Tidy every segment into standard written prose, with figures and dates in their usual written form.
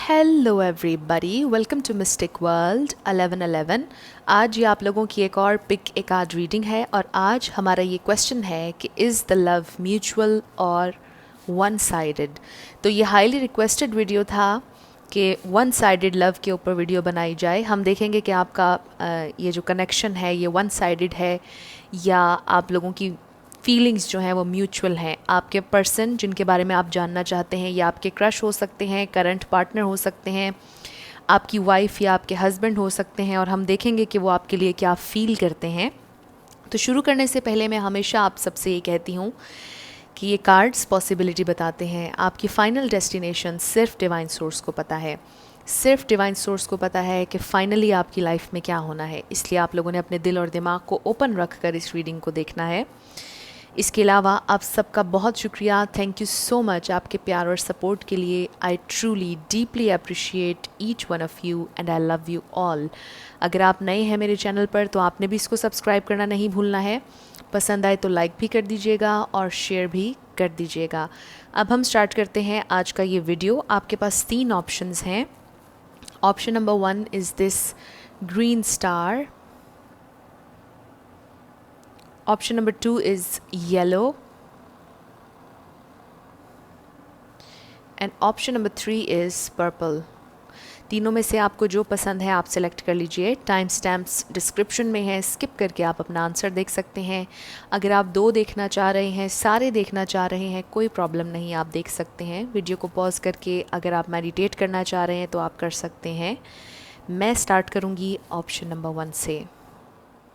Hello everybody, welcome to mystic world 1111। आज ये आप लोगों की एक और पिक एक आध रीडिंग है और आज हमारा ये क्वेश्चन है कि इज़ द लव म्यूचुअल और वन साइडेड। तो ये हाईली रिक्वेस्टेड वीडियो था कि वन साइडेड लव के ऊपर वीडियो बनाई जाए। हम देखेंगे कि आपका ये जो कनेक्शन है ये वन साइडेड है या आप लोगों की फीलिंग्स जो हैं वो म्यूचुअल हैं। आपके पर्सन जिनके बारे में आप जानना चाहते हैं या आपके क्रश हो सकते हैं, करंट पार्टनर हो सकते हैं, आपकी वाइफ या आपके हस्बैंड हो सकते हैं, और हम देखेंगे कि वो आपके लिए क्या फ़ील करते हैं। तो शुरू करने से पहले मैं हमेशा आप सबसे ये कहती हूँ कि ये कार्ड्स पॉसिबिलिटी बताते हैं। आपकी फ़ाइनल डेस्टिनेशन सिर्फ डिवाइन सोर्स को पता है, सिर्फ डिवाइन सोर्स को पता है कि फ़ाइनली आपकी लाइफ में क्या होना है। इसलिए आप लोगों ने अपने दिल और दिमाग को ओपन रख कर इस रीडिंग को देखना है। इसके अलावा आप सबका बहुत शुक्रिया, थैंक यू सो मच आपके प्यार और सपोर्ट के लिए। I truly deeply appreciate each one of you and I love you all. अगर आप नए हैं मेरे चैनल पर तो आपने भी इसको सब्सक्राइब करना नहीं भूलना है। पसंद आए तो लाइक भी कर दीजिएगा और शेयर भी कर दीजिएगा। अब हम स्टार्ट करते हैं आज का ये वीडियो। आपके पास 3 ऑप्शंस हैं। Option number 1 is this green star. Option number 2 is yellow. And option number 3 is purple. तीनों में से आपको जो पसंद है आप सेलेक्ट कर लीजिए। टाइम स्टैम्प्स डिस्क्रिप्शन में है, स्किप करके आप अपना आंसर देख सकते हैं। अगर आप 2 देखना चाह रहे हैं, सारे देखना चाह रहे हैं, कोई प्रॉब्लम नहीं, आप देख सकते हैं। वीडियो को पॉज करके अगर आप मेडिटेट करना चाह रहे हैं तो आप कर सकते हैं। मैं स्टार्ट करूँगी ऑप्शन नंबर 1 से।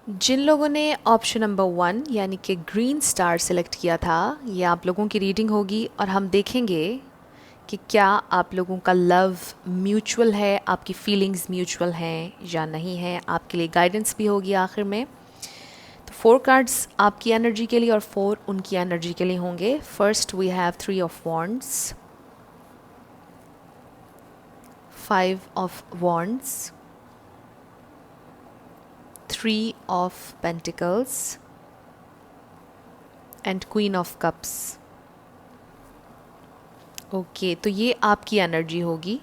जिन लोगों ने ऑप्शन नंबर 1 यानी कि ग्रीन स्टार सेलेक्ट किया था, ये आप लोगों की रीडिंग होगी और हम देखेंगे कि क्या आप लोगों का लव म्यूचुअल है, आपकी फीलिंग्स म्यूचुअल हैं या नहीं है। आपके लिए गाइडेंस भी होगी आखिर में। तो 4 कार्ड्स आपकी एनर्जी के लिए और 4 उनकी एनर्जी के लिए होंगे। First we have 3 of wands, 5 of wands, 3 of Pentacles and Queen of Cups. Okay, तो ये आपकी एनर्जी होगी।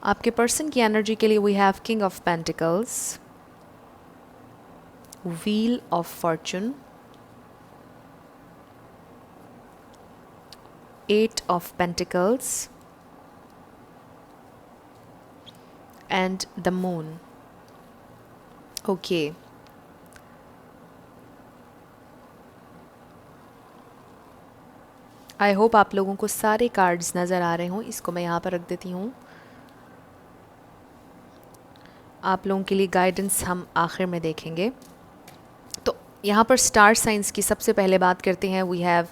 आपके पर्सन की एनर्जी के लिए we have king of pentacles, wheel of fortune, 8 of pentacles and the moon. Okay. I hope आप लोगों को सारे कार्ड्स नज़र आ रहे हों। इसको मैं यहाँ पर रख देती हूँ। आप लोगों के लिए गाइडेंस हम आखिर में देखेंगे। तो यहाँ पर स्टार साइंस की सबसे पहले बात करते हैं। We have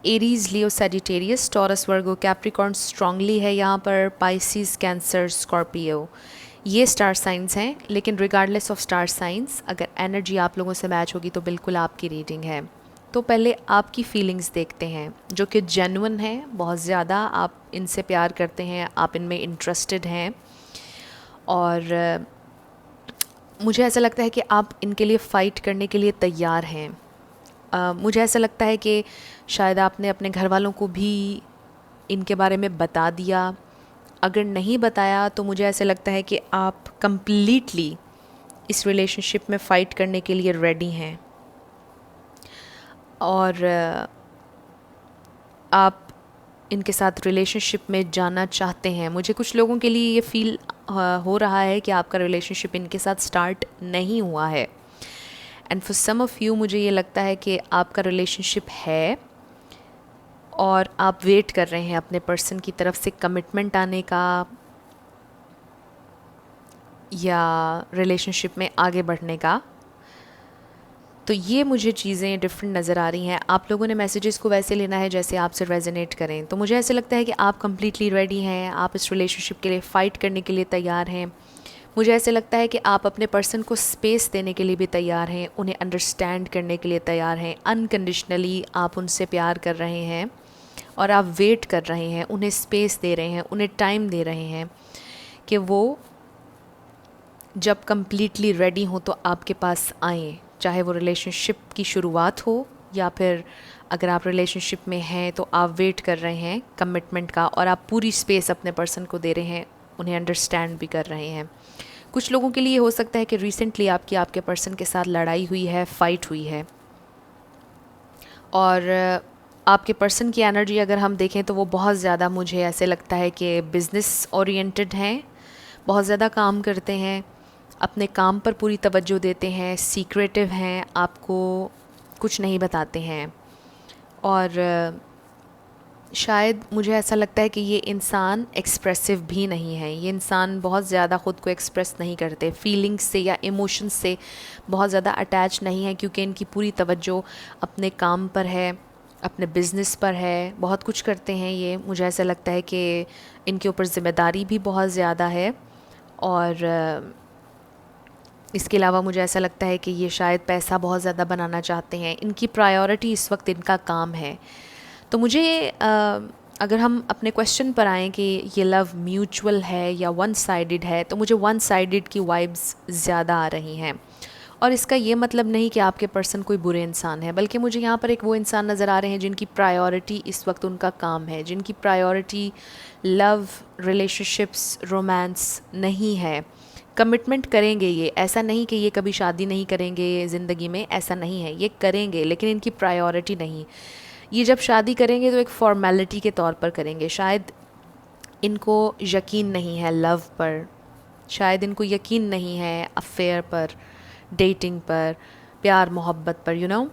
Aries, Leo, Sagittarius, Taurus, Virgo, Capricorn strongly है यहाँ पर, पाइसिस, कैंसर, स्कॉर्पियो, ये स्टार साइंस हैं। लेकिन रिगार्डलेस ऑफ स्टार साइंस, अगर एनर्जी आप लोगों से मैच होगी तो बिल्कुल आपकी रीडिंग है। तो पहले आपकी फीलिंग्स देखते हैं जो कि जेन्युइन है, बहुत ज़्यादा आप इनसे प्यार करते हैं, आप इनमें इंटरेस्टेड हैं और मुझे ऐसा लगता है कि आप इनके लिए फ़ाइट करने के लिए तैयार हैं। मुझे ऐसा लगता है कि शायद आपने अपने घर वालों को भी इनके बारे में बता दिया। अगर नहीं बताया तो मुझे ऐसा लगता है कि आप कंप्लीटली इस रिलेशनशिप में फ़ाइट करने के लिए रेडी हैं और आप इनके साथ रिलेशनशिप में जाना चाहते हैं। मुझे कुछ लोगों के लिए ये फ़ील हो रहा है कि आपका रिलेशनशिप इनके साथ स्टार्ट नहीं हुआ है। And for some of you मुझे ये लगता है कि आपका रिलेशनशिप है और आप वेट कर रहे हैं अपने पर्सन की तरफ से कमिटमेंट आने का या रिलेशनशिप में आगे बढ़ने का। तो ये मुझे चीज़ें डिफरेंट नज़र आ रही हैं। आप लोगों ने मैसेजेस को वैसे लेना है जैसे आपसे रेजोनेट करें। तो मुझे ऐसे लगता है कि आप कम्प्लीटली रेडी हैं, आप इस रिलेशनशिप के लिए फ़ाइट करने के लिए तैयार हैं। मुझे ऐसे लगता है कि आप अपने पर्सन को स्पेस देने के लिए भी तैयार हैं, उन्हें अंडरस्टैंड करने के लिए तैयार हैं। अनकंडीशनली आप उनसे प्यार कर रहे हैं और आप वेट कर रहे हैं, उन्हें स्पेस दे रहे हैं, उन्हें टाइम दे रहे हैं कि वो जब कम्प्लीटली रेडी हो तो आपके पास आएँ। चाहे वो रिलेशनशिप की शुरुआत हो या फिर अगर आप रिलेशनशिप में हैं तो आप वेट कर रहे हैं कमिटमेंट का और आप पूरी स्पेस अपने पर्सन को दे रहे हैं, उन्हें अंडरस्टैंड भी कर रहे हैं। कुछ लोगों के लिए हो सकता है कि रिसेंटली आपकी आपके पर्सन के साथ लड़ाई हुई है, फ़ाइट हुई है, और आपके पर्सन की एनर्जी अगर हम देखें तो वो बहुत ज़्यादा, मुझे ऐसे लगता है कि बिज़नेस ओरिएंटेड हैं, बहुत ज़्यादा काम करते हैं, अपने काम पर पूरी तवज्जो देते हैं, सीक्रेटिव हैं, आपको कुछ नहीं बताते हैं। और शायद मुझे ऐसा लगता है कि ये इंसान एक्सप्रेसिव भी नहीं है, ये इंसान बहुत ज़्यादा ख़ुद को एक्सप्रेस नहीं करते, फीलिंग्स से या इमोशंस से बहुत ज़्यादा अटैच नहीं है, क्योंकि इनकी पूरी तवज्जो अपने काम पर है, अपने बिज़नेस पर है, बहुत कुछ करते हैं ये। मुझे ऐसा लगता है कि इनके ऊपर ज़िम्मेदारी भी बहुत ज़्यादा है, और इसके अलावा मुझे ऐसा लगता है कि ये शायद पैसा बहुत ज़्यादा बनाना चाहते हैं, इनकी प्रायोरिटी इस वक्त इनका काम है। तो मुझे अगर हम अपने क्वेश्चन पर आएँ कि ये लव म्यूचुअल है या वन साइडेड है, तो मुझे वन साइडेड की वाइब्स ज़्यादा आ रही हैं। और इसका ये मतलब नहीं कि आपके पर्सन कोई बुरे इंसान है, बल्कि मुझे यहाँ पर एक वो इंसान नज़र आ रहे हैं जिनकी प्रायोरिटी इस वक्त उनका काम है, जिनकी प्रायोरिटी लव, रिलेशनशिप्स, रोमांस नहीं है। कमिटमेंट करेंगे ये, ऐसा नहीं कि ये कभी शादी नहीं करेंगे ज़िंदगी में, ऐसा नहीं है, ये करेंगे, लेकिन इनकी प्रायोरिटी नहीं। ये जब शादी करेंगे तो एक फॉर्मेलिटी के तौर पर करेंगे। शायद इनको यकीन नहीं है लव पर, शायद इनको यकीन नहीं है अफेयर पर, डेटिंग पर, प्यार मोहब्बत पर, यू नो।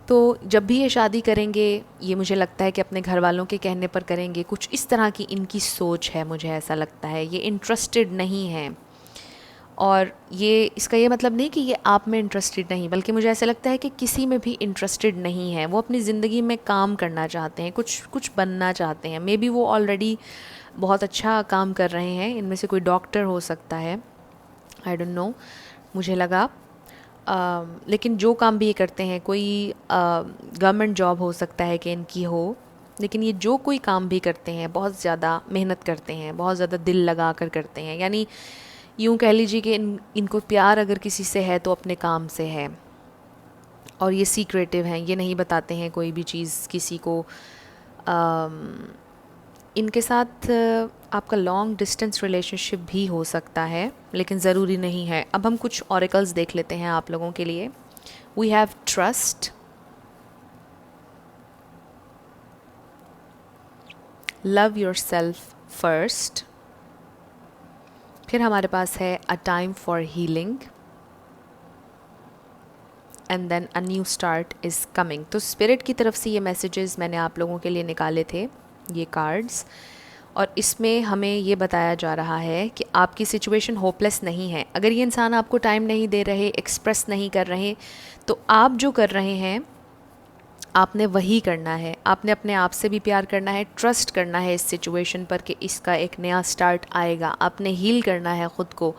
तो जब भी ये शादी करेंगे, ये मुझे लगता है कि अपने घर वालों के कहने पर करेंगे, कुछ इस तरह की इनकी सोच है, मुझे ऐसा लगता है। ये इंटरेस्टेड नहीं है, और ये इसका ये मतलब नहीं कि ये आप में इंटरेस्टेड नहीं, बल्कि मुझे ऐसा लगता है कि किसी में भी इंटरेस्टेड नहीं है। वो अपनी ज़िंदगी में काम करना चाहते हैं, कुछ बनना चाहते हैं। मे बी वो ऑलरेडी बहुत अच्छा काम कर रहे हैं, इनमें से कोई डॉक्टर हो सकता है, आई डोंट नो, मुझे लगा। लेकिन जो काम भी ये करते हैं, कोई गवर्नमेंट जॉब हो सकता है कि इनकी हो, लेकिन ये जो कोई काम भी करते हैं बहुत ज़्यादा मेहनत करते हैं, बहुत ज़्यादा दिल लगा कर करते हैं। यानी यूँ कह लीजिए कि इनको प्यार अगर किसी से है तो अपने काम से है, और ये सीक्रेटिव हैं, ये नहीं बताते हैं कोई भी चीज़ किसी को। इनके साथ आपका लॉन्ग डिस्टेंस रिलेशनशिप भी हो सकता है, लेकिन ज़रूरी नहीं है। अब हम कुछ ऑरेकल्स देख लेते हैं आप लोगों के लिए। We have trust, love yourself first, फिर हमारे पास है a time for healing, and then a new start is coming. तो स्पिरिट की तरफ से ये मैसेजेस मैंने आप लोगों के लिए निकाले थे, ये कार्ड्स, और इसमें हमें ये बताया जा रहा है कि आपकी सिचुएशन होपलेस नहीं है। अगर ये इंसान आपको टाइम नहीं दे रहे, एक्सप्रेस नहीं कर रहे, तो आप जो कर रहे हैं आपने वही करना है। आपने अपने आप से भी प्यार करना है, ट्रस्ट करना है इस सिचुएशन पर कि इसका एक नया स्टार्ट आएगा। आपने हील करना है ख़ुद को।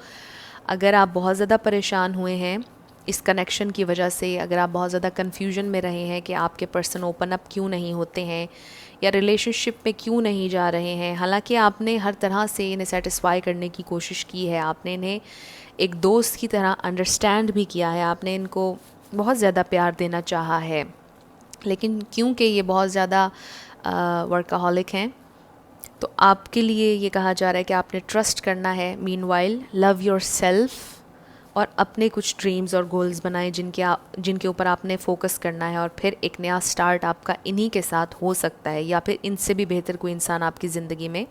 अगर आप बहुत ज़्यादा परेशान हुए हैं इस कनेक्शन की वजह से, अगर आप बहुत ज़्यादा कन्फ्यूजन में रहे हैं कि आपके पर्सन ओपन अप क्यों नहीं होते हैं या रिलेशनशिप में क्यों नहीं जा रहे हैं, हालांकि आपने हर तरह से इन्हें सेटिस्फाई करने की कोशिश की है, आपने इन्हें एक दोस्त की तरह अंडरस्टैंड भी किया है, आपने इनको बहुत ज़्यादा प्यार देना चाहा है, लेकिन क्योंकि ये बहुत ज़्यादा वर्कaholic हैं, तो आपके लिए ये कहा जा रहा है कि आपने ट्रस्ट करना है। मीनवाइल लव योरसेल्फ, और अपने कुछ ड्रीम्स और गोल्स बनाएं जिनके ऊपर आपने फोकस करना है, और फिर एक नया स्टार्ट आपका इन्हीं के साथ हो सकता है, या फिर इनसे भी बेहतर कोई इंसान आपकी ज़िंदगी में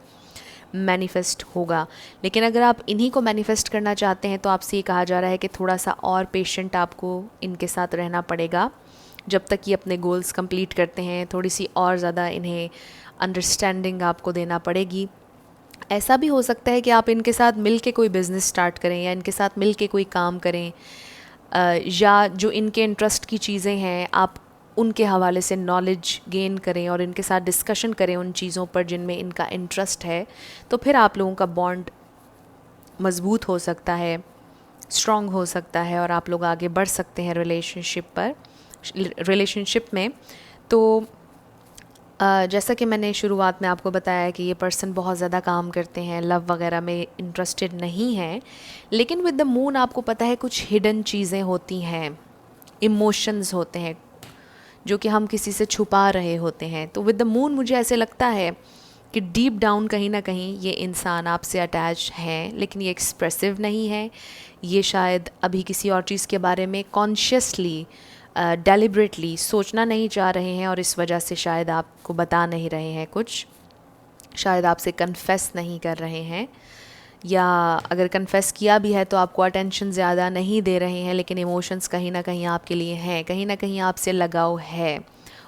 मैनिफेस्ट होगा। लेकिन अगर आप इन्हीं को मैनिफेस्ट करना चाहते हैं तो आपसे ये कहा जा रहा है कि थोड़ा सा और पेशेंट आपको इनके साथ रहना पड़ेगा जब तक ये अपने गोल्स कंप्लीट करते हैं। थोड़ी सी और ज़्यादा इन्हें अंडरस्टैंडिंग आपको देना पड़ेगी। ऐसा भी हो सकता है कि आप इनके साथ मिल के कोई बिज़नेस स्टार्ट करें, या इनके साथ मिल के कोई काम करें, या जो इनके इंटरेस्ट की चीज़ें हैं आप उनके हवाले से नॉलेज गेन करें और इनके साथ डिस्कशन करें उन चीज़ों पर जिनमें इनका इंटरेस्ट है। तो फिर आप लोगों का बॉन्ड मज़बूत हो सकता है, स्ट्रॉन्ग हो सकता है, और आप लोग आगे बढ़ सकते हैं रिलेशनशिप में। तो जैसा कि मैंने शुरुआत में आपको बताया कि ये पर्सन बहुत ज़्यादा काम करते हैं, लव वगैरह में इंटरेस्टेड नहीं हैं, लेकिन विद द मून आपको पता है कुछ हिडन चीज़ें होती हैं, इमोशंस होते हैं, जो कि हम किसी से छुपा रहे होते हैं। तो विद द मून मुझे ऐसे लगता है कि डीप डाउन कहीं ना कहीं ये इंसान आपसे अटैच हैं, लेकिन ये एक्सप्रेसिव नहीं है। ये शायद अभी किसी और चीज़ के बारे में कॉन्शियसली डेलिब्रेटली सोचना नहीं चाह रहे हैं और इस वजह से शायद आपको बता नहीं रहे हैं कुछ, शायद आपसे कन्फेस नहीं कर रहे हैं, या अगर कन्फेस किया भी है तो आपको अटेंशन ज़्यादा नहीं दे रहे हैं, लेकिन इमोशंस कहीं ना कहीं आपके लिए हैं, कहीं ना कहीं आपसे लगाव है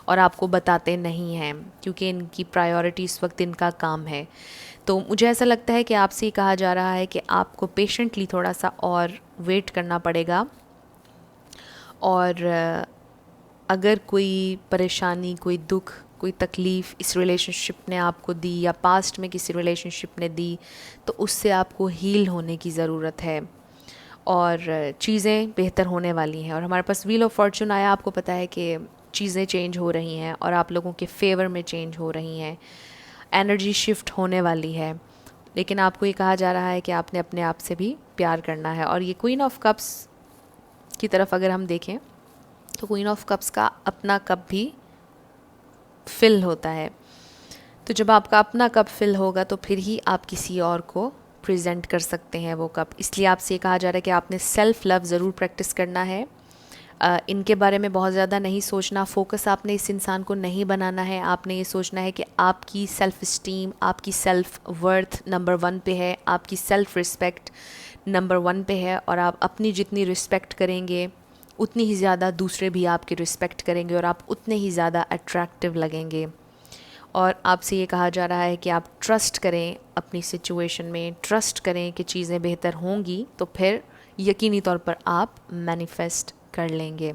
और आपको बताते नहीं हैं क्योंकि इनकी प्रायोरिटी इस वक्त इनका काम है। तो मुझे ऐसा लगता है कि आपसे ही कहा जा रहा है कि आपको पेशेंटली थोड़ा सा और वेट करना पड़ेगा, और अगर कोई परेशानी, कोई दुख, कोई तकलीफ़ इस रिलेशनशिप ने आपको दी या पास्ट में किसी रिलेशनशिप ने दी, तो उससे आपको हील होने की ज़रूरत है और चीज़ें बेहतर होने वाली हैं। और हमारे पास व्हील ऑफ फॉर्चून आया, आपको पता है कि चीज़ें चेंज हो रही हैं और आप लोगों के फेवर में चेंज हो रही हैं, एनर्जी शिफ्ट होने वाली है। लेकिन आपको ये कहा जा रहा है कि आपने अपने आप से भी प्यार करना है। और ये क्वीन ऑफ कप्स की तरफ अगर हम देखें तो क्वीन ऑफ कप्स का अपना कप भी फिल होता है। तो जब आपका अपना कप फिल होगा तो फिर ही आप किसी और को प्रेजेंट कर सकते हैं वो कप। इसलिए आपसे ये कहा जा रहा है कि आपने सेल्फ़ लव ज़रूर प्रैक्टिस करना है। इनके बारे में बहुत ज़्यादा नहीं सोचना, फोकस आपने इस इंसान को नहीं बनाना है। आपने ये सोचना है कि आपकी सेल्फ़ इस्टीम, आपकी सेल्फ़ वर्थ नंबर 1 पे है, आपकी सेल्फ़ रिस्पेक्ट नंबर 1 पे है, और आप अपनी जितनी रिस्पेक्ट करेंगे उतनी ही ज़्यादा दूसरे भी आपकी रिस्पेक्ट करेंगे और आप उतने ही ज़्यादा अट्रैक्टिव लगेंगे। और आपसे ये कहा जा रहा है कि आप ट्रस्ट करें अपनी सिचुएशन में, ट्रस्ट करें कि चीज़ें बेहतर होंगी, तो फिर यकीनी तौर पर आप मैनिफेस्ट कर लेंगे।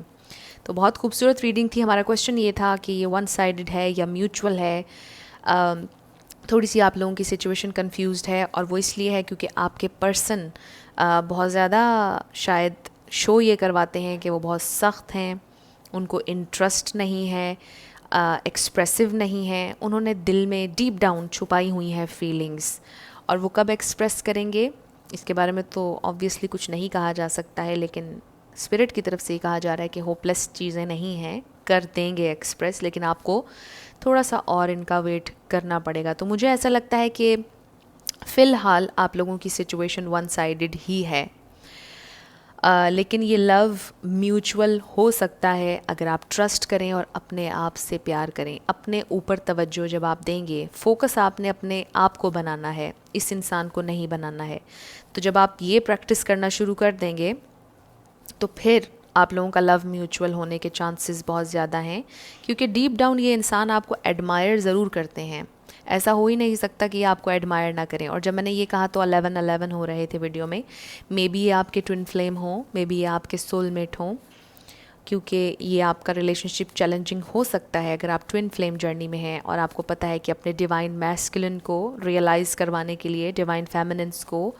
तो बहुत खूबसूरत रीडिंग थी। हमारा क्वेश्चन ये था कि ये वन साइडेड है या म्यूचुअल है। थोड़ी सी आप लोगों की सिचुएशन कंफ्यूज्ड है, और वो इसलिए है क्योंकि आपके पर्सन बहुत ज़्यादा शायद शो ये करवाते हैं कि वो बहुत सख्त हैं, उनको इंटरेस्ट नहीं है, एक्सप्रेसिव नहीं है, उन्होंने दिल में डीप डाउन छुपाई हुई हैं फीलिंग्स, और वो कब एक्सप्रेस करेंगे इसके बारे में तो ऑब्वियसली कुछ नहीं कहा जा सकता है, लेकिन स्पिरिट की तरफ से कहा जा रहा है कि होपलेस चीज़ें नहीं हैं, कर देंगे एक्सप्रेस, लेकिन आपको थोड़ा सा और इनका वेट करना पड़ेगा। तो मुझे ऐसा लगता है कि फ़िलहाल आप लोगों की सिचुएशन वन साइडेड ही है, लेकिन ये लव म्यूचुअल हो सकता है अगर आप ट्रस्ट करें और अपने आप से प्यार करें। अपने ऊपर तवज्जो जब आप देंगे, फोकस आपने अपने आप को बनाना है, इस इंसान को नहीं बनाना है। तो जब आप ये प्रैक्टिस करना शुरू कर देंगे तो फिर आप लोगों का लव म्यूचुअल होने के चांसेस बहुत ज़्यादा हैं, क्योंकि डीप डाउन ये इंसान आपको एडमायर ज़रूर करते हैं। ऐसा हो ही नहीं सकता कि आपको एडमायर ना करें। और जब मैंने ये कहा तो 11-11 हो रहे थे वीडियो में। मे बी ये आपके ट्विन फ्लेम हो, मे बी ये आपके सोलमेट हों, क्योंकि ये आपका रिलेशनशिप चैलेंजिंग हो सकता है अगर आप ट्विन फ्लेम जर्नी में हैं और आपको पता है कि अपने डिवाइन मैस्कुलिन को रियलाइज़ करवाने के लिए डिवाइन फेमिनिन्स को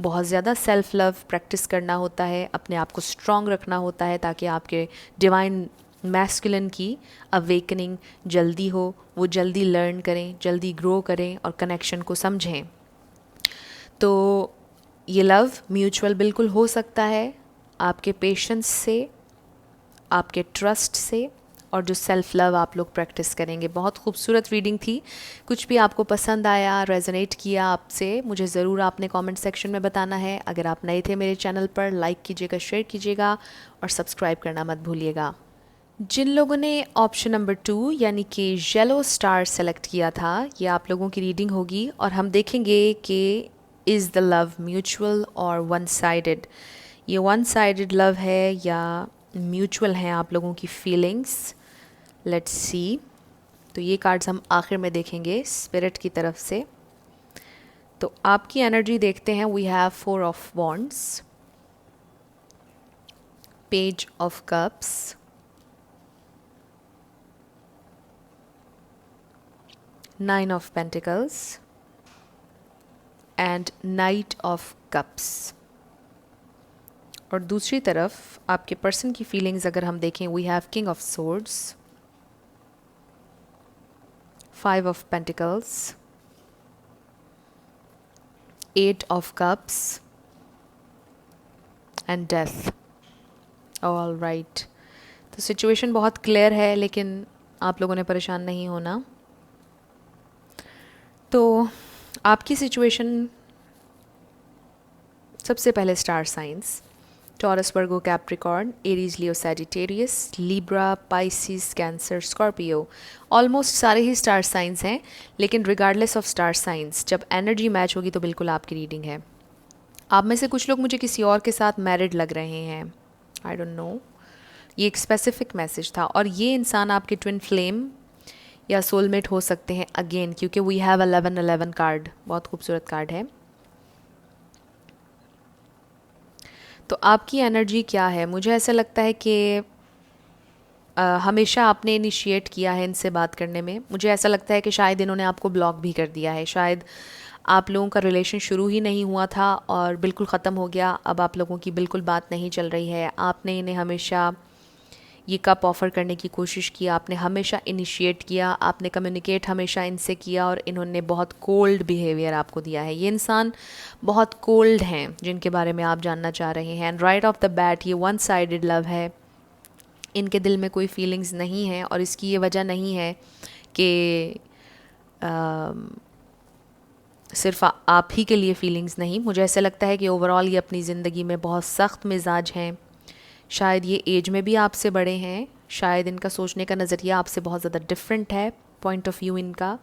बहुत ज़्यादा सेल्फ लव प्रैक्टिस करना होता है, अपने आप को स्ट्रॉन्ग रखना होता है ताकि आपके डिवाइन मैस्कुलिन की अवेकनिंग जल्दी हो, वो जल्दी लर्न करें, जल्दी ग्रो करें और कनेक्शन को समझें। तो ये लव म्यूचुअल बिल्कुल हो सकता है आपके पेशेंस से, आपके ट्रस्ट से, और जो सेल्फ़ लव आप लोग प्रैक्टिस करेंगे। बहुत खूबसूरत रीडिंग थी। कुछ भी आपको पसंद आया, रेजोनेट किया आपसे, मुझे ज़रूर आपने कमेंट सेक्शन में बताना है। अगर आप नए थे मेरे चैनल पर, लाइक कीजिएगा, शेयर कीजिएगा और सब्सक्राइब करना मत भूलिएगा। जिन लोगों ने ऑप्शन नंबर 2 यानी कि येलो स्टार सेलेक्ट किया था, ये आप लोगों की रीडिंग होगी और हम देखेंगे कि इज़ द लव म्यूचुअल और वन साइडेड। ये वन साइडेड लव है या म्यूचुअल हैं आप लोगों की फीलिंग्स। Let's see. तो ये कार्ड्स हम आखिर में देखेंगे स्पिरिट की तरफ से। तो आपकी एनर्जी देखते हैं। We have 4 of wands, page of cups, nine of pentacles and knight of cups. और दूसरी तरफ आपके पर्सन की फीलिंग्स अगर हम देखें, we have king of swords, 5 of Pentacles, 8 of Cups and Death. All right. तो सिचुएशन बहुत क्लियर है, लेकिन आप लोगों ने परेशान नहीं होना। तो आपकी सिचुएशन, सबसे पहले star signs Taurus, Virgo, Capricorn, Aries, Leo, Sagittarius, Libra, Pisces, Cancer, Scorpio. Almost सारे ही स्टार साइंस हैं, लेकिन रिगार्डलेस ऑफ स्टार साइंस जब एनर्जी मैच होगी तो बिल्कुल आपकी रीडिंग है। आप में से कुछ लोग मुझे किसी और के साथ मैरिड लग रहे हैं, आई डोंट नो। ये एक स्पेसिफिक मैसेज था, और ये इंसान आपके ट्विन फ्लेम या सोलमेट हो सकते हैं अगेन, क्योंकि वी हैव 1111 कार्ड, बहुत खूबसूरत कार्ड है। तो आपकी एनर्जी क्या है? मुझे ऐसा लगता है कि हमेशा आपने इनिशिएट किया है इनसे बात करने में। मुझे ऐसा लगता है कि शायद इन्होंने आपको ब्लॉक भी कर दिया है, शायद आप लोगों का रिलेशन शुरू ही नहीं हुआ था और बिल्कुल ख़त्म हो गया, अब आप लोगों की बिल्कुल बात नहीं चल रही है। आपने इन्हें हमेशा ये कप ऑफ़र करने की कोशिश की, आपने हमेशा इनिशिएट किया, आपने कम्युनिकेट हमेशा इनसे किया, और इन्होंने बहुत कोल्ड बिहेवियर आपको दिया है। ये इंसान बहुत कोल्ड हैं जिनके बारे में आप जानना चाह रहे हैं। And right of the bat ये वन साइडेड लव है, इनके दिल में कोई फीलिंग्स नहीं है, और इसकी ये वजह नहीं है कि सिर्फ आप ही के लिए फीलिंग्स नहीं। मुझे ऐसा लगता है कि ओवरऑल ये अपनी ज़िंदगी में बहुत सख्त मिजाज हैं। शायद ये एज में भी आपसे बड़े हैं, शायद इनका सोचने का नज़रिया आपसे बहुत ज़्यादा डिफरेंट है, पॉइंट ऑफ व्यू इनका,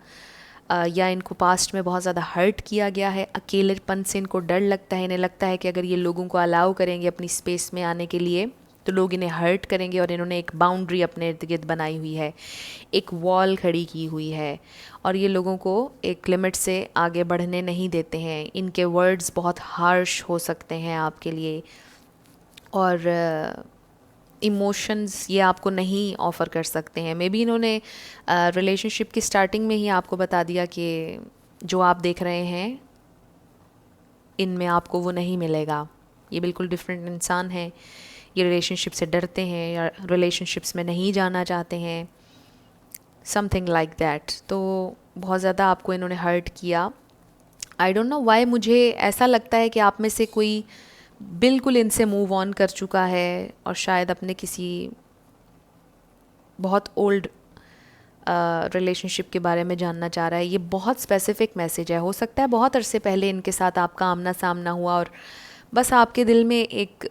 या इनको पास्ट में बहुत ज़्यादा हर्ट किया गया है। अकेलेपन से इनको डर लगता है, इन्हें लगता है कि अगर ये लोगों को अलाउ करेंगे अपनी स्पेस में आने के लिए तो लोग इन्हें हर्ट करेंगे, और इन्होंने एक बाउंड्री अपने इर्द गिर्द बनाई हुई है, एक वॉल खड़ी की हुई है, और ये लोगों को एक लिमिट से आगे बढ़ने नहीं देते हैं। इनके वर्ड्स बहुत हार्श हो सकते हैं आपके लिए, और इमोशंस ये आपको नहीं ऑफ़र कर सकते हैं। मे बी इन्होंने रिलेशनशिप की स्टार्टिंग में ही आपको बता दिया कि जो आप देख रहे हैं इनमें आपको वो नहीं मिलेगा। ये बिल्कुल डिफरेंट इंसान है, ये रिलेशनशिप से डरते हैं या रिलेशनशिप्स में नहीं जाना चाहते हैं, समथिंग लाइक दैट। तो बहुत ज़्यादा आपको इन्होंने हर्ट किया। आई डोंट नो वाई, मुझे ऐसा लगता है कि आप में से कोई बिल्कुल इनसे मूव ऑन कर चुका है और शायद अपने किसी बहुत ओल्ड रिलेशनशिप के बारे में जानना चाह रहा है। ये बहुत स्पेसिफिक मैसेज है। हो सकता है बहुत अरसे पहले इनके साथ आपका आमना सामना हुआ और बस आपके दिल में एक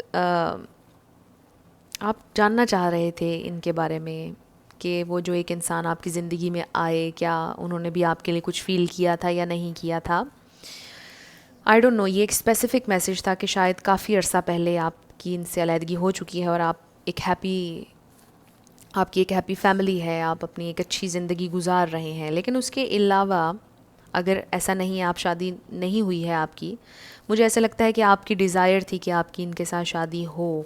आप जानना चाह रहे थे इनके बारे में कि वो जो एक इंसान आपकी ज़िंदगी में आए, क्या उन्होंने भी आपके लिए कुछ फ़ील किया था या नहीं किया था। आई डोंट नो, ये एक स्पेसिफिक मैसेज था कि शायद काफ़ी अरसा पहले आपकी इनसे अलहदगी हो चुकी है और आपकी एक हैप्पी फैमिली है, आप अपनी एक अच्छी ज़िंदगी गुजार रहे हैं। लेकिन उसके अलावा अगर ऐसा नहीं है, आप शादी नहीं हुई है आपकी, मुझे ऐसा लगता है कि आपकी डिज़ायर थी कि आपकी इनके साथ शादी हो।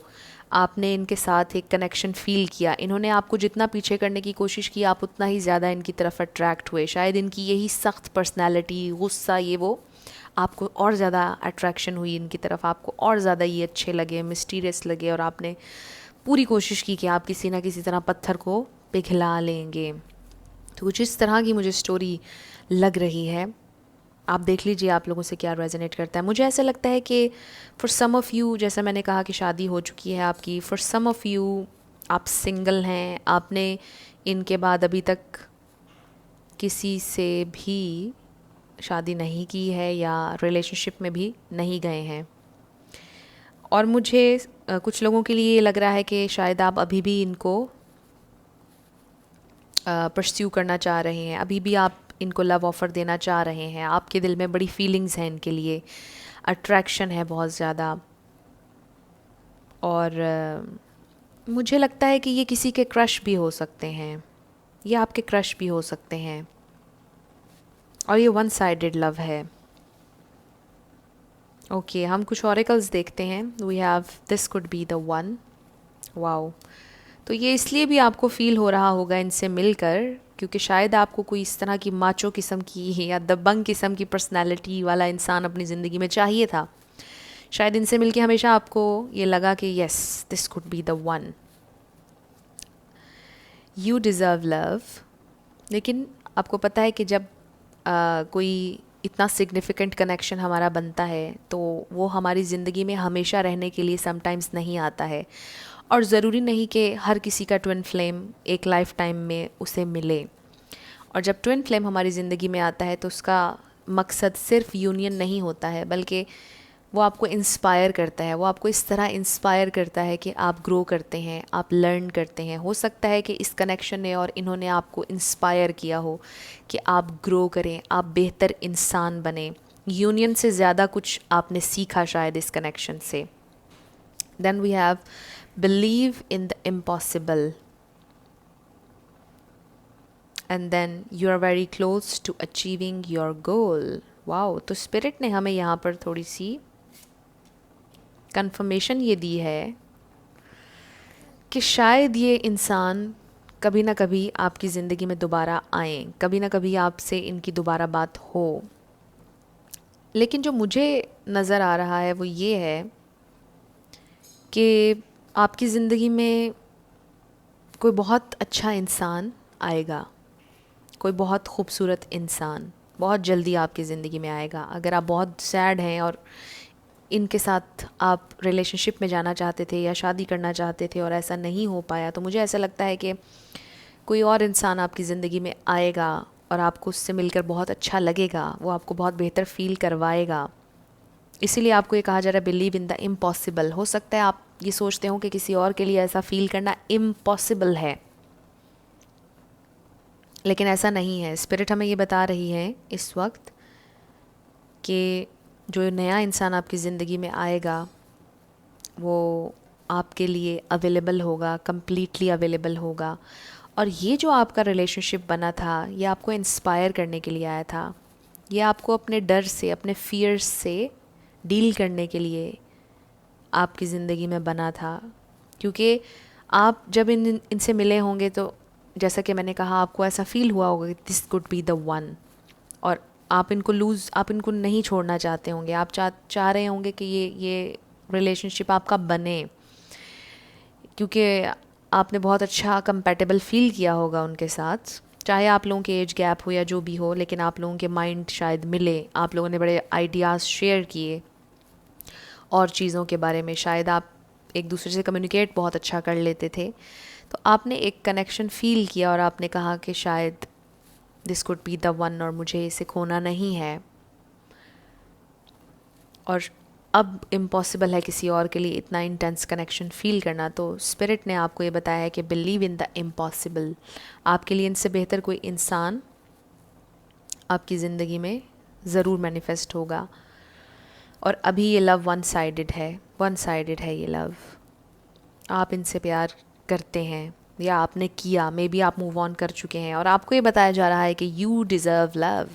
आपने इनके साथ एक कनेक्शन फ़ील किया। इन्होंने आपको जितना पीछे करने की कोशिश की, आप उतना ही ज़्यादा इनकी तरफ अट्रैक्ट हुए। शायद इनकी यही सख्त पर्सनैलिटी, गुस्सा, ये वो आपको और ज़्यादा अट्रैक्शन हुई इनकी तरफ, आपको और ज़्यादा ये अच्छे लगे, मिस्टीरियस लगे, और आपने पूरी कोशिश की कि आप किसी ना किसी तरह पत्थर को पिघला लेंगे। तो कुछ इस तरह की मुझे स्टोरी लग रही है। आप देख लीजिए आप लोगों से क्या रेजोनेट करता है। मुझे ऐसा लगता है कि फॉर सम ऑफ़ यू, जैसा मैंने कहा कि शादी हो चुकी है आपकी, फॉर सम ऑफ़ यू आप सिंगल हैं, आपने इनके बाद अभी तक किसी से भी शादी नहीं की है या रिलेशनशिप में भी नहीं गए हैं। और मुझे कुछ लोगों के लिए ये लग रहा है कि शायद आप अभी भी इनको परस्यू करना चाह रहे हैं, अभी भी आप इनको लव ऑफ़र देना चाह रहे हैं। आपके दिल में बड़ी फीलिंग्स हैं इनके लिए, अट्रैक्शन है बहुत ज़्यादा। और मुझे लगता है कि ये किसी के क्रश भी हो सकते हैं, ये आपके क्रश भी हो सकते हैं, और ये वन साइडेड लव है। ओके, हम कुछ ऑरेकल्स देखते हैं। We have this could be the one. Wow, तो ये इसलिए भी आपको फ़ील हो रहा होगा इनसे मिलकर क्योंकि शायद आपको कोई इस तरह की माचो किस्म की या दबंग किस्म की पर्सनालिटी वाला इंसान अपनी ज़िंदगी में चाहिए था। शायद इनसे मिलके हमेशा आपको ये लगा कि yes, this could be the one, you deserve love. लेकिन आपको पता है कि जब कोई इतना सिग्निफिकेंट कनेक्शन हमारा बनता है तो वो हमारी ज़िंदगी में हमेशा रहने के लिए समटाइम्स नहीं आता है। और ज़रूरी नहीं कि हर किसी का ट्विन फ्लेम एक लाइफ टाइम में उसे मिले। और जब ट्विन फ्लेम हमारी ज़िंदगी में आता है तो उसका मकसद सिर्फ यूनियन नहीं होता है, बल्कि वो आपको इंस्पायर करता है। वो आपको इस तरह इंस्पायर करता है कि आप ग्रो करते हैं, आप लर्न करते हैं। हो सकता है कि इस कनेक्शन ने और इन्होंने आपको इंस्पायर किया हो कि आप ग्रो करें, आप बेहतर इंसान बने। यूनियन से ज़्यादा कुछ आपने सीखा शायद इस कनेक्शन से। Then we have believe in the impossible and then you are very close to achieving your goal. Wow, तो स्पिरिट ने हमें यहाँ पर थोड़ी सी कंफर्मेशन ये दी है कि शायद ये इंसान कभी ना कभी आपकी ज़िंदगी में दोबारा आए, कभी ना कभी आपसे इनकी दोबारा बात हो। लेकिन जो मुझे नज़र आ रहा है वो ये है कि आपकी ज़िंदगी में कोई बहुत अच्छा इंसान आएगा, कोई बहुत खूबसूरत इंसान बहुत जल्दी आपकी ज़िंदगी में आएगा। अगर आप बहुत सैड हैं और इनके साथ आप रिलेशनशिप में जाना चाहते थे या शादी करना चाहते थे और ऐसा नहीं हो पाया, तो मुझे ऐसा लगता है कि कोई और इंसान आपकी ज़िंदगी में आएगा और आपको उससे मिलकर बहुत अच्छा लगेगा, वो आपको बहुत बेहतर फ़ील करवाएगा। इसीलिए आपको ये कहा जा रहा है बिलीव इन द इम्पॉसिबल। हो सकता है आप ये सोचते हो कि किसी और के लिए ऐसा फ़ील करना इम्पॉसिबल है, लेकिन ऐसा नहीं है। स्पिरिट हमें ये बता रही है इस वक्त कि जो नया इंसान आपकी ज़िंदगी में आएगा वो आपके लिए अवेलेबल होगा, कम्प्लीटली अवेलेबल होगा। और ये जो आपका रिलेशनशिप बना था ये आपको इंस्पायर करने के लिए आया था, ये आपको अपने डर से, अपने फियर्स से डील करने के लिए आपकी ज़िंदगी में बना था। क्योंकि आप जब इनसे मिले होंगे तो जैसा कि मैंने कहा, आपको ऐसा फ़ील हुआ होगा कि this could be the one, और आप इनको नहीं छोड़ना चाहते होंगे। आप चाह रहे होंगे कि ये रिलेशनशिप आपका बने, क्योंकि आपने बहुत अच्छा कंपैटिबल फ़ील किया होगा उनके साथ। चाहे आप लोगों के एज गैप हो या जो भी हो, लेकिन आप लोगों के माइंड शायद मिले, आप लोगों ने बड़े आइडियाज़ शेयर किए और चीज़ों के बारे में। शायद आप एक दूसरे से कम्युनिकेट बहुत अच्छा कर लेते थे, तो आपने एक कनेक्शन फ़ील किया और आपने कहा कि शायद this could be the one और मुझे इसे खोना नहीं है। और अब इम्पॉसिबल है किसी और के लिए इतना इंटेंस कनेक्शन फ़ील करना। तो स्पिरिट ने आपको ये बताया है कि बिलीव इन द इम्पॉसिबल। आपके लिए इनसे बेहतर कोई इंसान आपकी ज़िंदगी में ज़रूर मैनिफेस्ट होगा। और अभी ये लव वन साइडेड है ये लव। आप इनसे प्यार करते हैं या आपने किया, मे बी आप मूव ऑन कर चुके हैं, और आपको ये बताया जा रहा है कि you deserve love,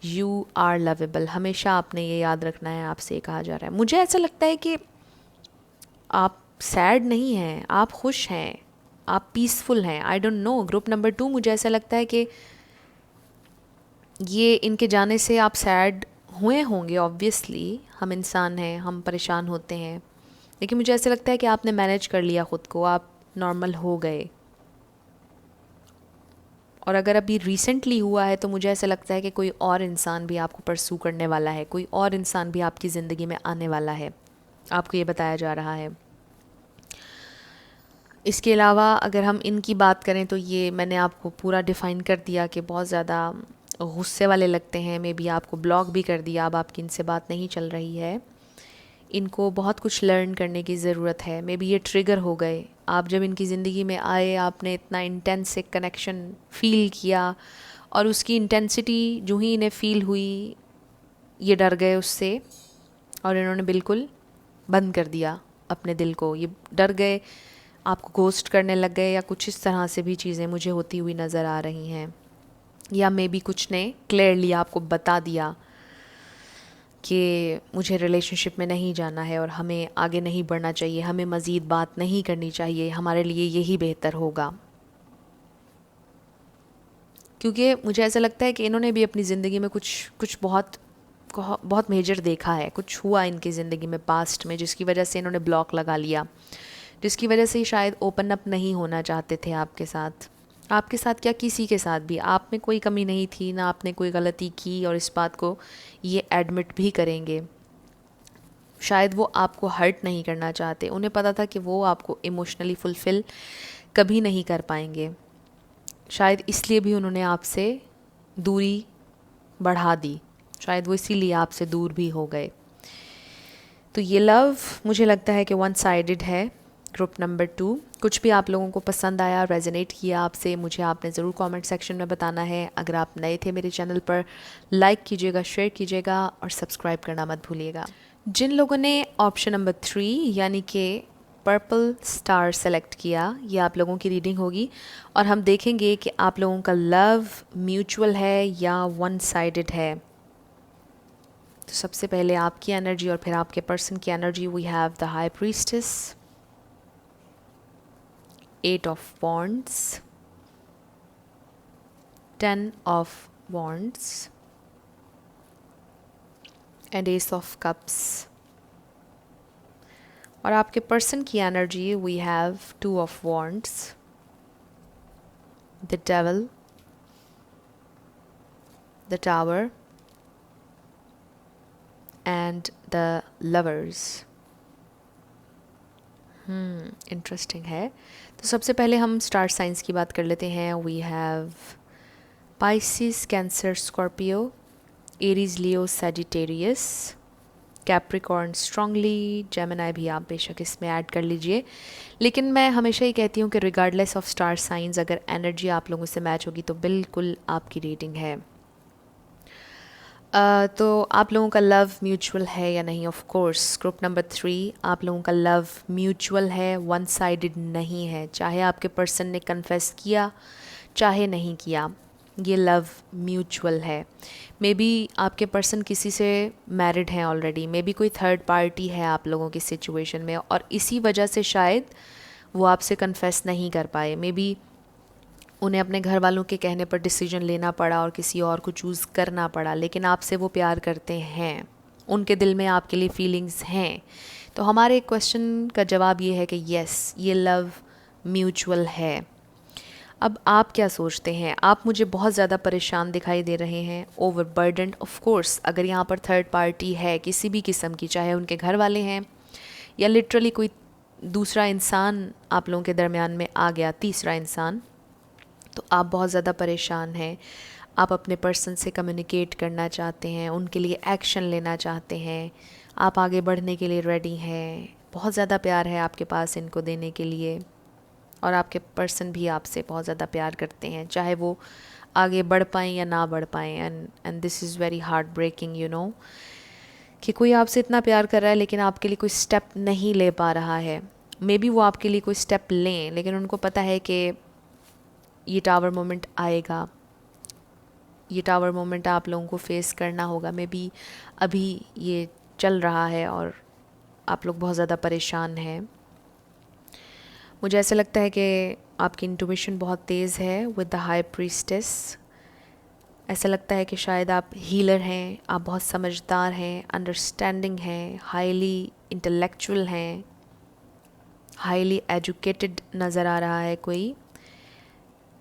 you are lovable. हमेशा आपने ये याद रखना है, आपसे कहा जा रहा है। मुझे ऐसा लगता है कि आप सैड नहीं हैं, आप खुश हैं, आप पीसफुल हैं। I don't know, group number 2, मुझे ऐसा लगता है कि ये इनके जाने से आप सैड हुए होंगे। ऑब्वियसली हम इंसान हैं, हम परेशान होते हैं, लेकिन मुझे ऐसा लगता है कि आपने मैनेज कर लिया ख़ुद को, आप नॉर्मल हो गए। और अगर अभी रिसेंटली हुआ है तो मुझे ऐसा लगता है कि कोई और इंसान भी आपको परसू करने वाला है, कोई और इंसान भी आपकी ज़िंदगी में आने वाला है, आपको ये बताया जा रहा है। इसके अलावा अगर हम इनकी बात करें तो ये मैंने आपको पूरा डिफ़ाइन कर दिया कि बहुत ज़्यादा गुस्से वाले लगते हैं। मे बी आपको ब्लॉक भी कर दिया, अब आपकी इनसे बात नहीं चल रही है। इनको बहुत कुछ लर्न करने की ज़रूरत है। मे बी ये ट्रिगर हो गए, आप जब इनकी ज़िंदगी में आए आपने इतना इंटेंस एक कनेक्शन फ़ील किया, और उसकी इंटेंसिटी जो ही इन्हें फ़ील हुई ये डर गए उससे, और इन्होंने बिल्कुल बंद कर दिया अपने दिल को। ये डर गए, आपको घोस्ट करने लग गए, या कुछ इस तरह से भी चीज़ें मुझे होती हुई नज़र आ रही हैं। या मे बी कुछ ने क्लियरली आपको बता दिया कि मुझे रिलेशनशिप में नहीं जाना है और हमें आगे नहीं बढ़ना चाहिए, हमें मज़ीद बात नहीं करनी चाहिए, हमारे लिए यही बेहतर होगा। क्योंकि मुझे ऐसा लगता है कि इन्होंने भी अपनी ज़िंदगी में कुछ बहुत मेजर देखा है, कुछ हुआ इनकी ज़िंदगी में पास्ट में, जिसकी वजह से इन्होंने ब्लॉक लगा लिया, जिसकी वजह से शायद ओपन अप नहीं होना चाहते थे आपके साथ। आपके साथ क्या, किसी के साथ भी आप में कोई कमी नहीं थी, ना आपने कोई गलती की, और इस बात को ये एडमिट भी करेंगे। शायद वो आपको हर्ट नहीं करना चाहते, उन्हें पता था कि वो आपको इमोशनली फुलफ़िल कभी नहीं कर पाएंगे। शायद इसलिए भी उन्होंने आपसे दूरी बढ़ा दी, शायद वो इसीलिए आपसे दूर भी हो गए। तो ये लव मुझे लगता है कि वन साइडेड है। ग्रुप नंबर 2, कुछ भी आप लोगों को पसंद आया, रेजोनेट किया आपसे, मुझे आपने ज़रूर कमेंट सेक्शन में बताना है। अगर आप नए थे मेरे चैनल पर, लाइक कीजिएगा, शेयर कीजिएगा और सब्सक्राइब करना मत भूलिएगा। जिन लोगों ने ऑप्शन नंबर 3 यानी कि पर्पल स्टार सेलेक्ट किया, ये आप लोगों की रीडिंग होगी और हम देखेंगे कि आप लोगों का लव म्यूचुअल है या वन साइडेड है। तो सबसे पहले आपकी एनर्जी और फिर आपके पर्सन की energy. We have the high priestess, 8 of wands, 10 of wands and ace of cups. और आपके पर्सन की energy we have 2 of wands, the devil, the tower and the lovers. Interesting है। तो सबसे पहले हम स्टार साइंस की बात कर लेते हैं। We have Pisces, Cancer, Scorpio, Aries, Leo, Sagittarius, Capricorn strongly, Gemini भी आप बेशक इसमें ऐड कर लीजिए। लेकिन मैं हमेशा ही कहती हूँ कि रिगार्डलेस ऑफ स्टार साइंस, अगर एनर्जी आप लोगों से मैच होगी तो बिल्कुल आपकी रीडिंग है। तो आप लोगों का लव म्यूचुअल है या नहीं? ऑफ कोर्स ग्रुप नंबर 3, आप लोगों का लव म्यूचुअल है, वन साइडेड नहीं है। चाहे आपके पर्सन ने कन्फेस किया चाहे नहीं किया, ये लव म्यूचुअल है। मे बी आपके पर्सन किसी से मैरिड हैं ऑलरेडी, मे बी कोई थर्ड पार्टी है आप लोगों की सिचुएशन में और इसी वजह से शायद वो आपसे कन्फेस नहीं कर पाए। मे बी उन्हें अपने घर वालों के कहने पर डिसीजन लेना पड़ा और किसी और को चूज़ करना पड़ा, लेकिन आपसे वो प्यार करते हैं, उनके दिल में आपके लिए फीलिंग्स हैं। तो हमारे क्वेश्चन का जवाब ये है कि यस, ये लव म्यूचुअल है। अब आप क्या सोचते हैं? आप मुझे बहुत ज़्यादा परेशान दिखाई दे रहे हैं, ओवरबर्डन्ड। ऑफ कोर्स अगर यहाँ पर थर्ड पार्टी है किसी भी किस्म की, चाहे उनके घर वाले हैं या लिटरली कोई दूसरा इंसान आप लोगों के दरमियान में आ गया, तीसरा इंसान, तो आप बहुत ज़्यादा परेशान हैं। आप अपने पर्सन से कम्युनिकेट करना चाहते हैं, उनके लिए एक्शन लेना चाहते हैं, आप आगे बढ़ने के लिए रेडी हैं, बहुत ज़्यादा प्यार है आपके पास इनको देने के लिए और आपके पर्सन भी आपसे बहुत ज़्यादा प्यार करते हैं, चाहे वो आगे बढ़ पाएँ या ना बढ़ पाएँ। And this is very heartbreaking, you know, कि कोई आपसे इतना प्यार कर रहा है लेकिन आपके लिए कोई स्टेप नहीं ले पा रहा है। मे बी वो आपके लिए कोई स्टेप लें, लेकिन उनको पता है कि ये टावर मोमेंट आएगा, ये टावर मोमेंट आप लोगों को फेस करना होगा। मे बी अभी ये चल रहा है और आप लोग बहुत ज़्यादा परेशान हैं। मुझे ऐसा लगता है कि आपकी इंट्यूशन बहुत तेज़ है विद द हाई प्रीस्टेस। ऐसा लगता है कि शायद आप हीलर हैं, आप बहुत समझदार हैं, अंडरस्टैंडिंग हैं, हाईली इंटेलेक्चुअल हैं, हाईली एजुकेटेड नज़र आ रहा है कोई।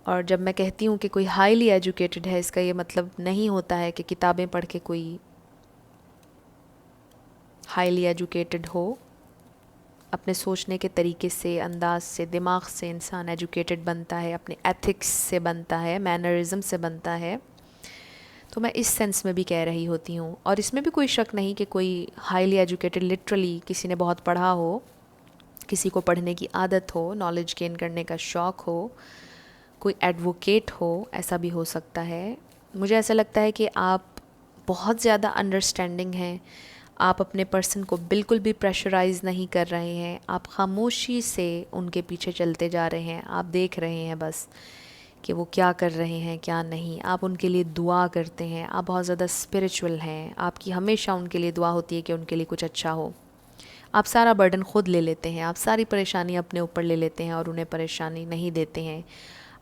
और जब मैं कहती हूँ कि कोई हाईली एजुकेटेड है, इसका ये मतलब नहीं होता है कि किताबें पढ़ के कोई हाईली एजुकेटेड हो। अपने सोचने के तरीके से, अंदाज से, दिमाग से इंसान एजुकेटेड बनता है, अपने एथिक्स से बनता है, मैनरिज्म से बनता है। तो मैं इस सेंस में भी कह रही होती हूँ। और इसमें भी कोई शक नहीं कि कोई हाईली एजुकेटेड लिटरली किसी ने बहुत पढ़ा हो, किसी को पढ़ने की आदत हो, नॉलेज गेन करने का शौक़ हो, कोई एडवोकेट हो, ऐसा भी हो सकता है। मुझे ऐसा लगता है कि आप बहुत ज़्यादा अंडरस्टैंडिंग हैं, आप अपने पर्सन को बिल्कुल भी प्रेशराइज़ नहीं कर रहे हैं, आप खामोशी से उनके पीछे चलते जा रहे हैं, आप देख रहे हैं बस कि वो क्या कर रहे हैं क्या नहीं। आप उनके लिए दुआ करते हैं, आप बहुत ज़्यादा स्पिरिचुअल हैं, आपकी हमेशा उनके लिए दुआ होती है कि उनके लिए कुछ अच्छा हो। आप सारा बर्डन ख़ुद ले लेते हैं, आप सारी परेशानी अपने ऊपर ले लेते हैं और उन्हें परेशानी नहीं देते हैं।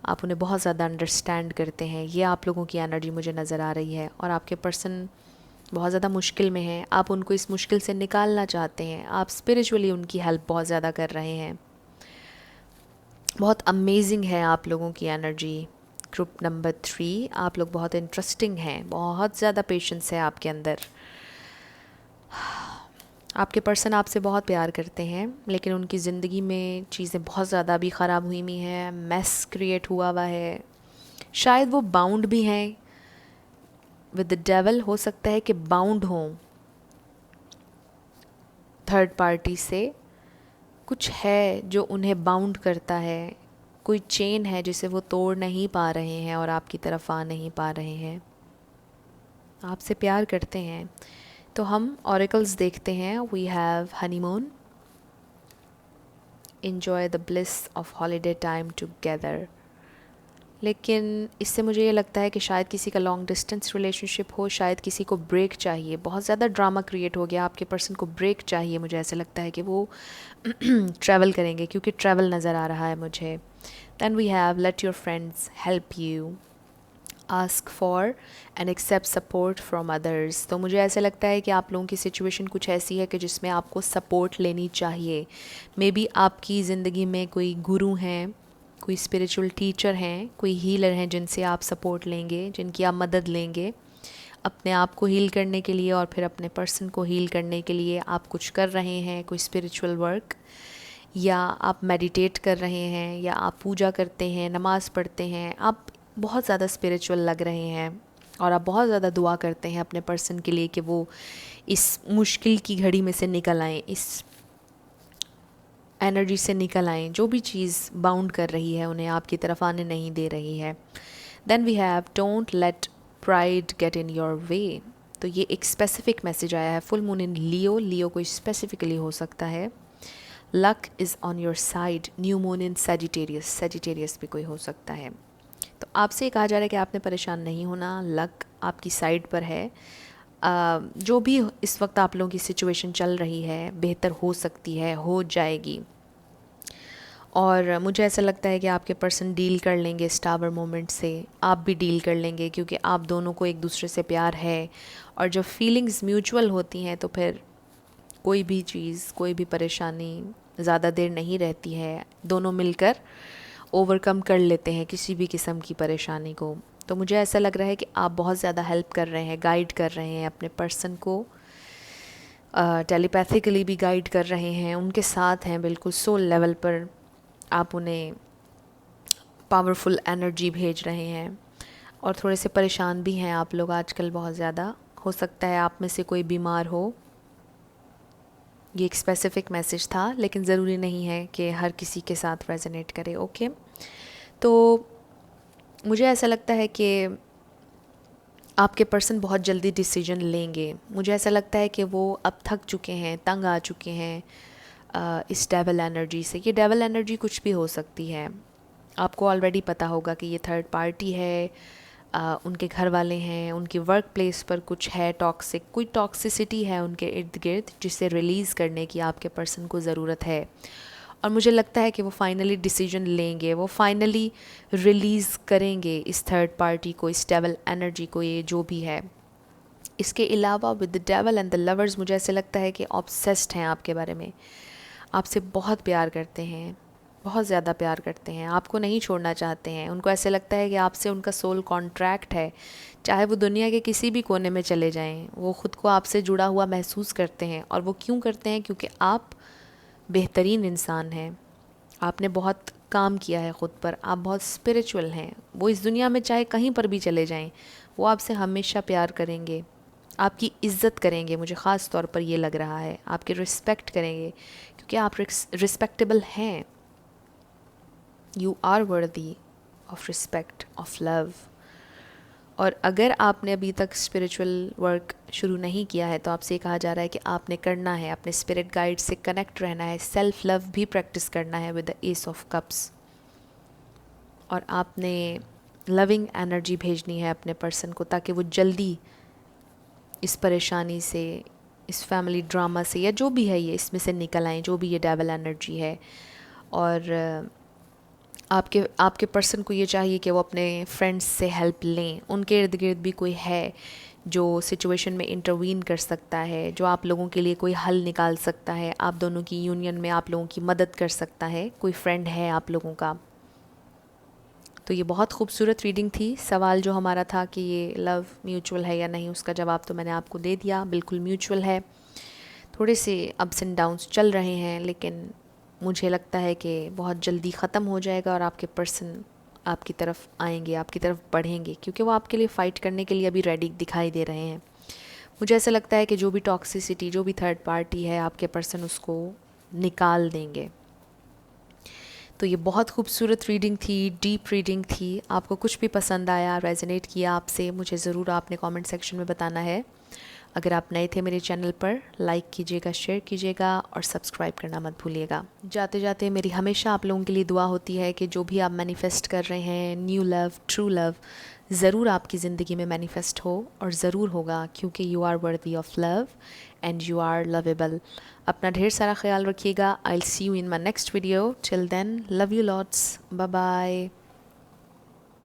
आप उन्हें बहुत ज़्यादा अंडरस्टैंड करते हैं। ये आप लोगों की एनर्जी मुझे नज़र आ रही है। और आपके पर्सन बहुत ज़्यादा मुश्किल में हैं, आप उनको इस मुश्किल से निकालना चाहते हैं, आप स्पिरिचुअली उनकी हेल्प बहुत ज़्यादा कर रहे हैं। बहुत अमेजिंग है आप लोगों की एनर्जी। ग्रुप नंबर 3, आप लोग बहुत इंटरेस्टिंग हैं, बहुत ज़्यादा पेशेंस है आपके अंदर। आपके पर्सन आपसे बहुत प्यार करते हैं, लेकिन उनकी ज़िंदगी में चीज़ें बहुत ज़्यादा भी ख़राब हुई हुई हैं, मैस क्रिएट हुआ हुआ है। शायद वो बाउंड भी हैं विद द डेवल, हो सकता है कि बाउंड हों थर्ड पार्टी से। कुछ है जो उन्हें बाउंड करता है, कोई चेन है जिसे वो तोड़ नहीं पा रहे हैं और आपकी तरफ आ नहीं पा रहे हैं। आपसे प्यार करते हैं। तो हम ऑरेकल्स देखते हैं। We have honeymoon, enjoy the bliss of holiday time together। लेकिन इससे मुझे ये लगता है कि शायद किसी का लॉन्ग डिस्टेंस रिलेशनशिप हो, शायद किसी को ब्रेक चाहिए। बहुत ज़्यादा ड्रामा क्रिएट हो गया, आपके पर्सन को ब्रेक चाहिए। मुझे ऐसे लगता है कि वो ट्रैवल करेंगे, क्योंकि ट्रैवल नज़र आ रहा है मुझे। Then we have let your friends help you, ask for and accept support from others. तो मुझे ऐसा लगता है कि आप लोगों की सिचुएशन कुछ ऐसी है कि जिसमें आपको सपोर्ट लेनी चाहिए। मे बी आपकी ज़िंदगी में कोई गुरु हैं, कोई स्पिरिचुअल टीचर हैं, कोई हीलर हैं जिनसे आप सपोर्ट लेंगे, जिनकी आप मदद लेंगे अपने आप को हील करने के लिए, और फिर अपने पर्सन को हील करने के लिए आप कुछ कर रहे हैं, कोई स्पिरिचुअल वर्क, या आप मेडिटेट कर रहे हैं, या आप पूजा करते हैं, नमाज़ पढ़ते हैं। आप बहुत ज़्यादा स्पिरिचुअल लग रहे हैं और आप बहुत ज़्यादा दुआ करते हैं अपने पर्सन के लिए कि वो इस मुश्किल की घड़ी में से निकल आएँ, इस एनर्जी से निकल आएँ। जो भी चीज़ बाउंड कर रही है उन्हें आपकी तरफ आने नहीं दे रही है। Then we have don't let pride get in your way. तो ये एक स्पेसिफिक मैसेज आया है। फुल मून इन लियो, लियो कोई स्पेसिफिकली हो सकता है। Luck is on your side, new moon in Sagittarius, Sagittarius भी कोई हो सकता है। तो आपसे कहा जा रहा है कि आपने परेशान नहीं होना, लक आपकी साइड पर है। जो भी इस वक्त आप लोगों की सिचुएशन चल रही है बेहतर हो सकती है, हो जाएगी। और मुझे ऐसा लगता है कि आपके पर्सन डील कर लेंगे इस टावर मोमेंट से, आप भी डील कर लेंगे, क्योंकि आप दोनों को एक दूसरे से प्यार है। और जब फीलिंग्स म्यूचुअल होती हैं तो फिर कोई भी चीज़, कोई भी परेशानी ज़्यादा देर नहीं रहती है। दोनों मिलकर ओवरकम कर लेते हैं किसी भी किस्म की परेशानी को। तो मुझे ऐसा लग रहा है कि आप बहुत ज़्यादा हेल्प कर रहे हैं, गाइड कर रहे हैं अपने पर्सन को, टेलीपैथिकली भी गाइड कर रहे हैं, उनके साथ हैं बिल्कुल सोल लेवल पर। आप उन्हें पावरफुल एनर्जी भेज रहे हैं। और थोड़े से परेशान भी हैं आप लोग आजकल बहुत ज़्यादा। हो सकता है आप में से कोई बीमार हो। ये एक स्पेसिफिक मैसेज था, लेकिन ज़रूरी नहीं है कि हर किसी के साथ रेजोनेट करे। ओके, तो मुझे ऐसा लगता है कि आपके पर्सन बहुत जल्दी डिसीजन लेंगे। मुझे ऐसा लगता है कि वो अब थक चुके हैं, तंग आ चुके हैं इस डेवल एनर्जी से। ये डेवल एनर्जी कुछ भी हो सकती है। आपको ऑलरेडी पता होगा कि ये थर्ड पार्टी है, उनके घर वाले हैं, उनकी वर्क प्लेस पर कुछ है टॉक्सिक, कोई टॉक्सिसिटी है उनके इर्द गिर्द जिसे रिलीज़ करने की आपके पर्सन को ज़रूरत है। और मुझे लगता है कि वो फाइनली डिसीजन लेंगे, वो फाइनली रिलीज़ करेंगे इस थर्ड पार्टी को, इस डेवल एनर्जी को, ये जो भी है। इसके अलावा with the devil and the lovers, मुझे ऐसे लगता है कि ऑब्सेस्ड हैं आपके बारे में, आपसे बहुत प्यार करते हैं, बहुत ज़्यादा प्यार करते हैं, आपको नहीं छोड़ना चाहते हैं। उनको ऐसे लगता है कि आपसे उनका सोल कॉन्ट्रैक्ट है। चाहे वो दुनिया के किसी भी कोने में चले जाएं, वो ख़ुद को आपसे जुड़ा हुआ महसूस करते हैं। और वो क्यों करते हैं? क्योंकि आप बेहतरीन इंसान हैं, आपने बहुत काम किया है ख़ुद पर, आप बहुत स्पिरिचुअल हैं। वो इस दुनिया में चाहे कहीं पर भी चले जाएं, वो आपसे हमेशा प्यार करेंगे, आपकी इज़्ज़त करेंगे। मुझे ख़ास तौर पर ये लग रहा है आपकी रिस्पेक्ट करेंगे, क्योंकि आप रिस्पेक्टेबल हैं। You are worthy of respect, of love. और अगर आपने अभी तक स्पिरिचुअल वर्क शुरू नहीं किया है तो आपसे कहा जा रहा है कि आपने करना है, अपने स्पिरिट गाइड से कनेक्ट रहना है, सेल्फ लव भी प्रैक्टिस करना है with the S of cups. और आपने लविंग एनर्जी भेजनी है अपने पर्सन को, ताकि वो जल्दी इस परेशानी से, इस फैमिली ड्रामा से, या जो भी है ये, इसमें से निकल आएँ, जो भी ये डेवल एनर्जी है। और आपके पर्सन को ये चाहिए कि वो अपने फ्रेंड्स से हेल्प लें। उनके इर्द गिर्द भी कोई है जो सिचुएशन में इंटरवीन कर सकता है, जो आप लोगों के लिए कोई हल निकाल सकता है, आप दोनों की यूनियन में आप लोगों की मदद कर सकता है। कोई फ्रेंड है आप लोगों का। तो ये बहुत खूबसूरत रीडिंग थी। सवाल जो हमारा था कि ये लव म्यूचुअल है या नहीं, उसका जवाब तो मैंने आपको दे दिया, बिल्कुल म्यूचुअल है। थोड़े से अप्स एंड डाउन्स चल रहे हैं, लेकिन मुझे लगता है कि बहुत जल्दी ख़त्म हो जाएगा और आपके पर्सन आपकी तरफ आएंगे, आपकी तरफ बढ़ेंगे, क्योंकि वो आपके लिए फ़ाइट करने के लिए अभी रेडी दिखाई दे रहे हैं। मुझे ऐसा लगता है कि जो भी टॉक्सिसिटी, जो भी थर्ड पार्टी है, आपके पर्सन उसको निकाल देंगे। तो ये बहुत खूबसूरत रीडिंग थी, डीप रीडिंग थी। आपको कुछ भी पसंद आया, रेजोनेट किया आपसे, मुझे ज़रूर आपने कमेंट सेक्शन में बताना है। अगर आप नए थे मेरे चैनल पर, लाइक कीजिएगा, शेयर कीजिएगा और सब्सक्राइब करना मत भूलिएगा। जाते जाते मेरी हमेशा आप लोगों के लिए दुआ होती है कि जो भी आप मैनिफेस्ट कर रहे हैं, न्यू लव, ट्रू लव, ज़रूर आपकी ज़िंदगी में मैनिफेस्ट हो, और ज़रूर होगा, क्योंकि you are worthy of love and you are lovable. अपना ढेर सारा ख्याल रखिएगा। I will see you in my next video. Till then, love you lots, bye bye.